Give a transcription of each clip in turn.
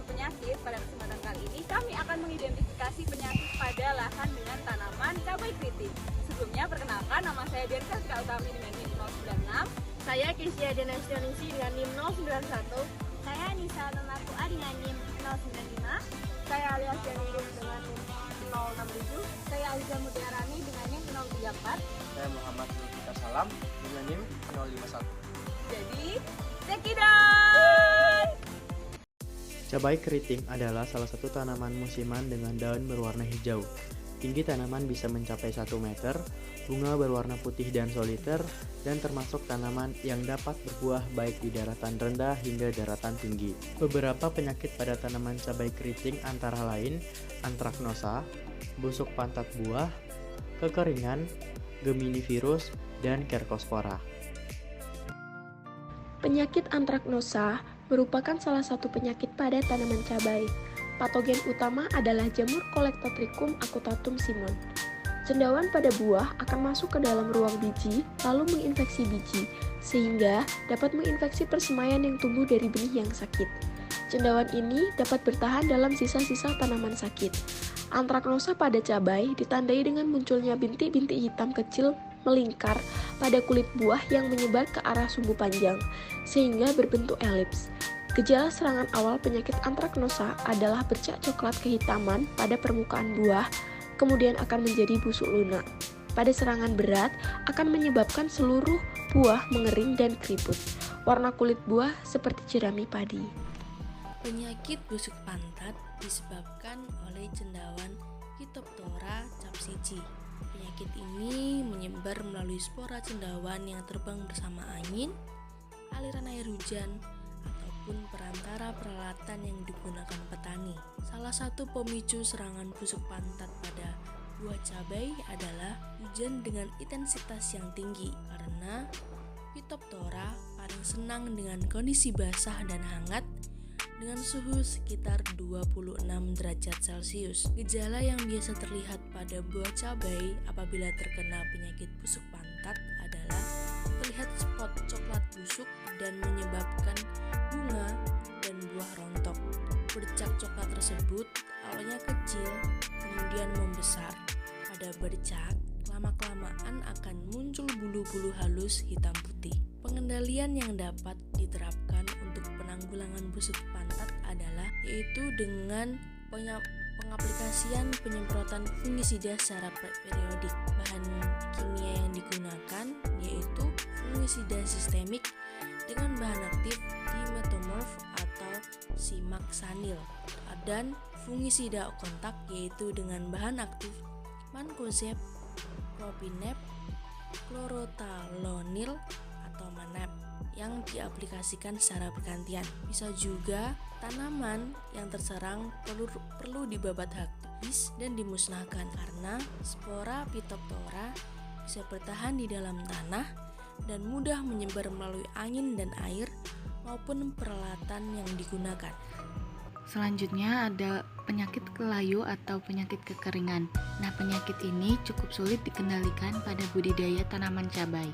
penyakit, pada kesempatan kali ini kami akan mengidentifikasi penyakit pada lahan dengan tanaman cabai keriting. Sebelumnya perkenalkan, nama saya Derka Sri Utami dengan NIM 096. Saya Kesia Denasioningsi dengan NIM 091. Saya Nisa Nonakua dengan NIM 095. Saya Alias Janirus dengan NIM 067. Saya Aliza Mutiarani dengan NIM 034. Saya Muhammad Zulfikar Salam dengan NIM 051. Jadi, check it out! Cabai keriting adalah salah satu tanaman musiman dengan daun berwarna hijau. Tinggi tanaman bisa mencapai 1 meter, bunga berwarna putih dan soliter, dan termasuk tanaman yang dapat berbuah baik di daratan rendah hingga daratan tinggi. Beberapa penyakit pada tanaman cabai keriting antara lain antraknosa, busuk pantat buah, kekeringan, geminivirus, dan kerkospora. Penyakit antraknosa merupakan salah satu penyakit pada tanaman cabai. Patogen utama adalah jamur Colectotrichum acutatum Simon. Cendawan pada buah akan masuk ke dalam ruang biji, lalu menginfeksi biji, sehingga dapat menginfeksi persemaian yang tumbuh dari benih yang sakit. Cendawan ini dapat bertahan dalam sisa-sisa tanaman sakit. Antraknosa pada cabai ditandai dengan munculnya bintik-bintik hitam kecil melingkar pada kulit buah yang menyebar ke arah sumbu panjang, sehingga berbentuk elips. Gejala serangan awal penyakit antraknosa adalah bercak coklat kehitaman pada permukaan buah, kemudian akan menjadi busuk lunak. Pada serangan berat, akan menyebabkan seluruh buah mengering dan keriput. Warna kulit buah seperti jerami padi. Penyakit busuk pantat disebabkan oleh cendawan Phytophthora capsicii. Penyakit ini menyebar melalui spora cendawan yang terbang bersama angin, aliran air hujan, ataupun perantara peralatan yang digunakan petani. Salah satu pemicu serangan busuk pantat pada buah cabai adalah hujan dengan intensitas yang tinggi, karena Phytophthora paling senang dengan kondisi basah dan hangat dengan suhu sekitar 26 derajat Celcius. Gejala yang biasa terlihat pada buah cabai apabila terkena penyakit busuk pantat adalah terlihat spot coklat busuk dan menyebabkan bunga dan buah rontok. Bercak coklat tersebut awalnya kecil, kemudian membesar. Pada bercak, lama-kelamaan akan muncul bulu-bulu halus hitam putih. Pengendalian yang dapat diterapkan untuk penanggulangan busuk pantat adalah yaitu dengan pengaplikasian penyemprotan fungisida secara periodik. Bahan kimia yang digunakan yaitu fungisida sistemik dengan bahan aktif dimetomorf atau simaksanil, dan fungisida kontak yaitu dengan bahan aktif mancozeb, propinep, chlorothalonil atau manep yang diaplikasikan secara bergantian. Bisa juga tanaman yang terserang perlu dibabat habis dan dimusnahkan karena spora Phytophthora bisa bertahan di dalam tanah dan mudah menyebar melalui angin dan air maupun peralatan yang digunakan. Selanjutnya ada penyakit kelayu atau penyakit kekeringan. Nah, penyakit ini cukup sulit dikendalikan pada budidaya tanaman cabai.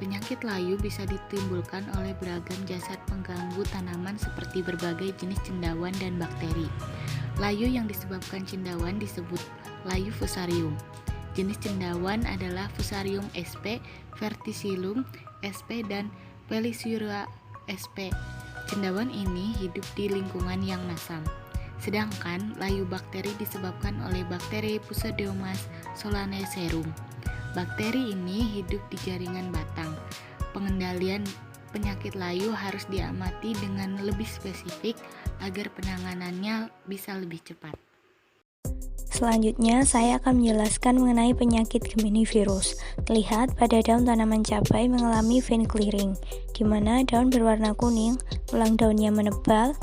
Penyakit layu bisa ditimbulkan oleh beragam jasad pengganggu tanaman seperti berbagai jenis cendawan dan bakteri. Layu yang disebabkan cendawan disebut layu fusarium. Jenis cendawan adalah Fusarium sp, Verticillum sp, dan Pelicillura sp. Cendawan ini hidup di lingkungan yang masam. Sedangkan layu bakteri disebabkan oleh bakteri Pseudomonas solanacearum. Bakteri ini hidup di jaringan batang. Pengendalian penyakit layu harus diamati dengan lebih spesifik agar penanganannya bisa lebih cepat. Selanjutnya, saya akan menjelaskan mengenai penyakit geminivirus. Terlihat pada daun tanaman cabai mengalami vein clearing, di mana daun berwarna kuning, tulang daunnya menebal,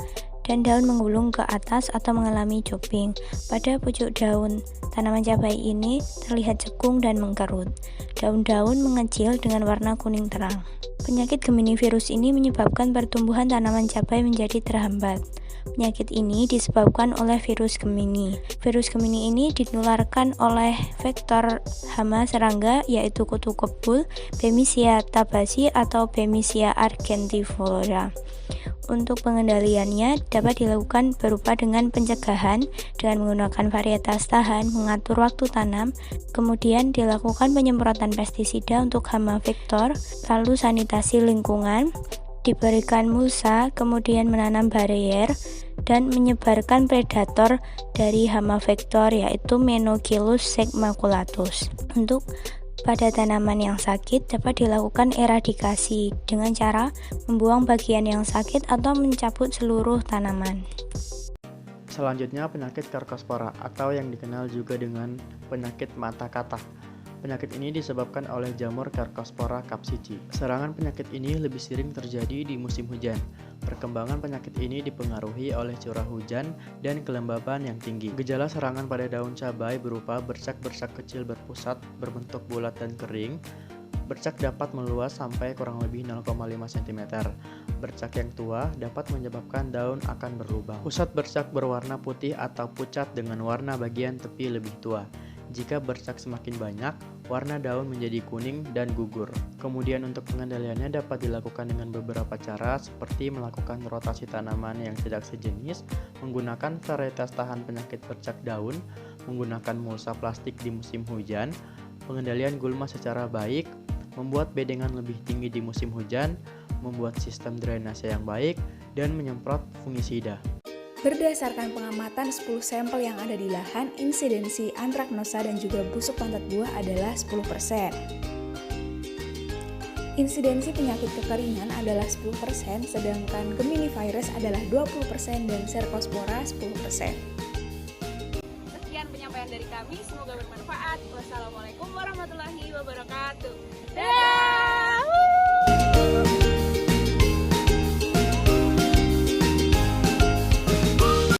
dan daun menggulung ke atas atau mengalami jumping. Pada pucuk daun tanaman cabai ini terlihat cekung dan mengkerut. Daun-daun mengecil dengan warna kuning terang. Penyakit geminivirus ini menyebabkan pertumbuhan tanaman cabai menjadi terhambat. Penyakit ini disebabkan oleh virus Gemini. Virus Gemini ini ditularkan oleh vektor hama serangga yaitu kutu kebul, Bemisia tabaci atau Bemisia argentiflora. Untuk pengendaliannya dapat dilakukan berupa dengan pencegahan dengan menggunakan varietas tahan, mengatur waktu tanam, kemudian dilakukan penyemprotan pestisida untuk hama vektor, lalu sanitasi lingkungan, diberikan mulsa, kemudian menanam barrier, dan menyebarkan predator dari hama vektor yaitu Menogilus segmaculatus. Untuk pada tanaman yang sakit dapat dilakukan eradikasi dengan cara membuang bagian yang sakit atau mencabut seluruh tanaman. Selanjutnya penyakit Cercospora atau yang dikenal juga dengan penyakit mata katak. Penyakit ini disebabkan oleh jamur Cercospora capsici. Serangan penyakit ini lebih sering terjadi di musim hujan. Perkembangan penyakit ini dipengaruhi oleh curah hujan dan kelembaban yang tinggi. Gejala serangan pada daun cabai berupa bercak-bercak kecil berpusat, berbentuk bulat dan kering. Bercak dapat meluas sampai kurang lebih 0,5 cm. Bercak yang tua dapat menyebabkan daun akan berlubang. Pusat bercak berwarna putih atau pucat dengan warna bagian tepi lebih tua. Jika bercak semakin banyak, warna daun menjadi kuning dan gugur. Kemudian untuk pengendaliannya dapat dilakukan dengan beberapa cara seperti melakukan rotasi tanaman yang tidak sejenis, menggunakan varietas tahan penyakit bercak daun, menggunakan mulsa plastik di musim hujan, pengendalian gulma secara baik, membuat bedengan lebih tinggi di musim hujan, membuat sistem drainase yang baik, dan menyemprot fungisida. Berdasarkan pengamatan 10 sampel yang ada di lahan, insidensi antraknosa dan juga busuk pantat buah adalah 10%. Insidensi penyakit kekeringan adalah 10%, sedangkan Geminivirus adalah 20% dan Cercospora 10%. Sekian penyampaian dari kami, semoga bermanfaat. Wassalamualaikum warahmatullahi wabarakatuh. Dadah!